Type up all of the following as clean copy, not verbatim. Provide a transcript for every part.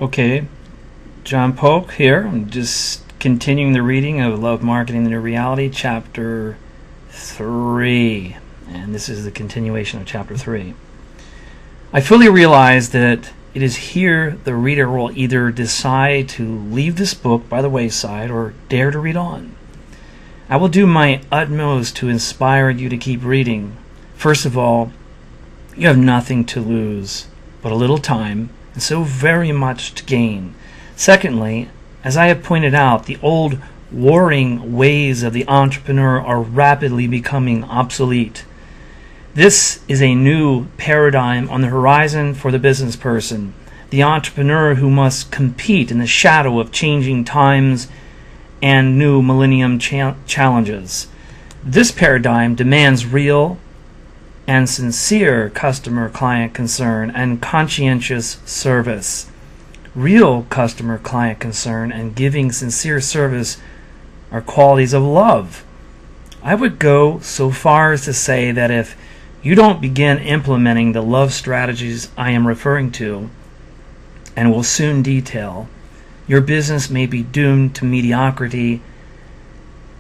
Okay, John Polk here. I'm just continuing the reading of Love Marketing the New Reality, Chapter 3. And this is the continuation of Chapter 3. I fully realize that it is here the reader will either decide to leave this book by the wayside or dare to read on. I will do my utmost to inspire you to keep reading. First of all, you have nothing to lose but a little time, and so very much to gain. Secondly, as I have pointed out, the old warring ways of the entrepreneur are rapidly becoming obsolete. This is a new paradigm on the horizon for the business person, the entrepreneur who must compete in the shadow of changing times and new millennium challenges. This paradigm demands real and sincere customer-client concern and conscientious service. Real customer-client concern and giving sincere service are qualities of love. I would go so far as to say that if you don't begin implementing the love strategies I am referring to, and will soon detail, your business may be doomed to mediocrity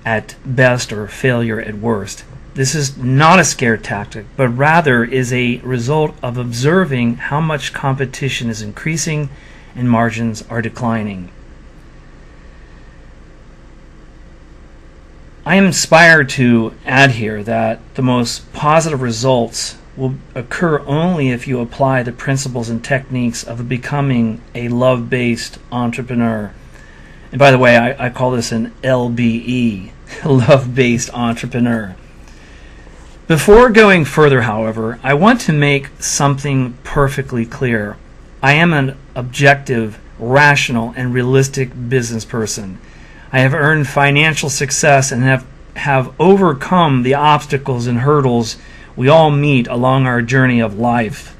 at best or failure at worst. This is not a scare tactic, but rather is a result of observing how much competition is increasing and margins are declining. I am inspired to add here that the most positive results will occur only if you apply the principles and techniques of becoming a love-based entrepreneur. And by the way, I call this an LBE, love-based entrepreneur. Before going further, however, I want to make something perfectly clear. I am an objective, rational, and realistic business person. I have earned financial success and have overcome the obstacles and hurdles we all meet along our journey of life.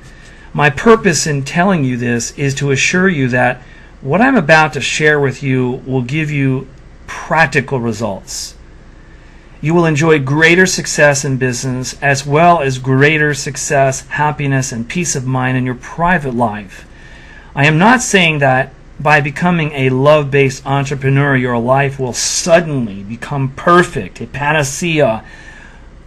My purpose in telling you this is to assure you that what I'm about to share with you will give you practical results. You will enjoy greater success in business as well as greater success, happiness, and peace of mind in your private life. I am not saying that by becoming a love-based entrepreneur, your life will suddenly become perfect, a panacea,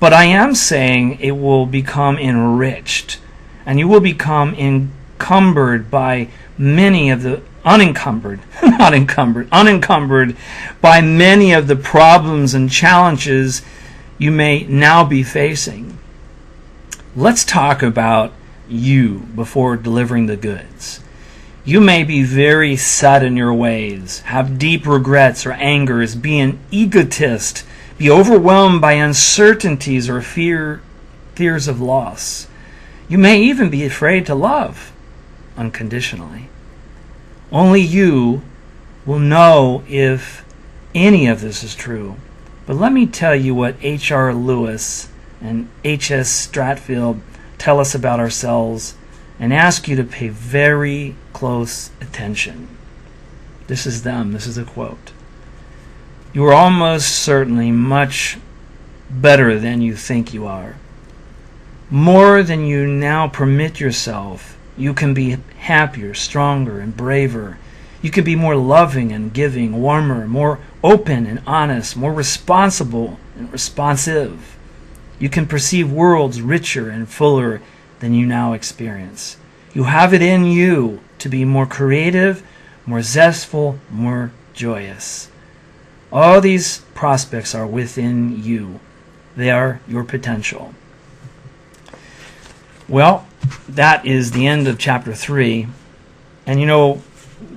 but I am saying it will become enriched, and you will become unencumbered by many of the unencumbered by many of the problems and challenges you may now be facing. Let's talk about you before delivering the goods. You may be very set in your ways, have deep regrets or angers, be an egotist, be overwhelmed by uncertainties or fears of loss. You may even be afraid to love unconditionally. Only you will know if any of this is true. But let me tell you what H.R. Lewis and H.S. Stratfield tell us about ourselves and ask you to pay very close attention. This is them. This is a quote. You are almost certainly much better than you think you are. More than you now permit yourself. You can be happier, stronger, and braver. You can be more loving and giving, warmer, more open and honest, more responsible and responsive. You can perceive worlds richer and fuller than you now experience. You have it in you to be more creative, more zestful, more joyous. All these prospects are within you. They are your potential. Well, that is the end of chapter 3. And you know,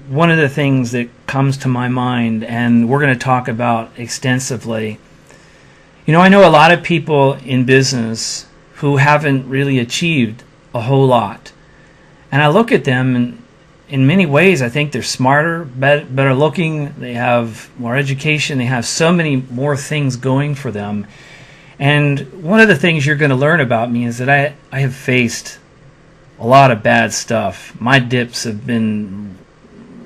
one of the things that comes to my mind, and we're going to talk about extensively, I know a lot of people in business who haven't really achieved a whole lot. And I look at them, and in many ways, I think they're smarter, better looking, they have more education, they have so many more things going for them. And one of the things you're going to learn about me is that I have faced a lot of bad stuff. My dips have been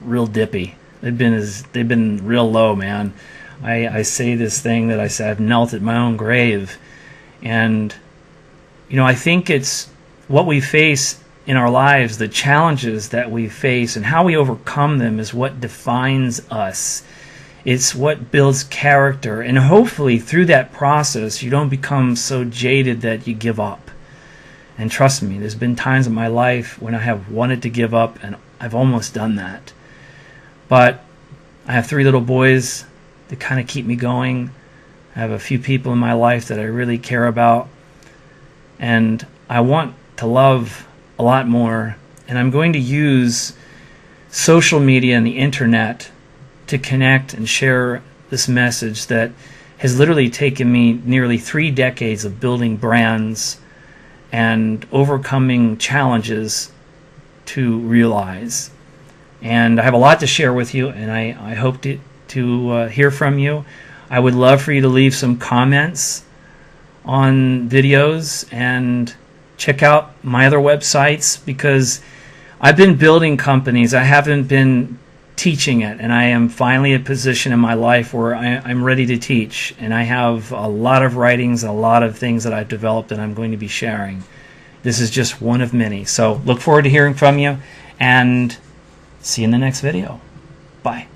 real dippy. They've been real low, man. I say this thing that I said, I've knelt at my own grave. And, I think it's what we face in our lives, the challenges that we face and how we overcome them is what defines us. It's what builds character. And hopefully through that process, you don't become so jaded that you give up. And trust me, there's been times in my life when I have wanted to give up, and I've almost done that. But I have 3 little boys that kind of keep me going. I have a few people in my life that I really care about. And I want to love a lot more. And I'm going to use social media and the internet to connect and share this message that has literally taken me nearly 3 decades of building brands and overcoming challenges to realize. And I have a lot to share with you, and I hope to hear from you. I would love for you to leave some comments on videos and check out my other websites, because I've been building companies. I haven't been teaching it, and I am finally in a position in my life where I'm ready to teach, and I have a lot of writings, a lot of things that I've developed that I'm going to be sharing. This is just one of many. So look forward to hearing from you, and see you in the next video. Bye.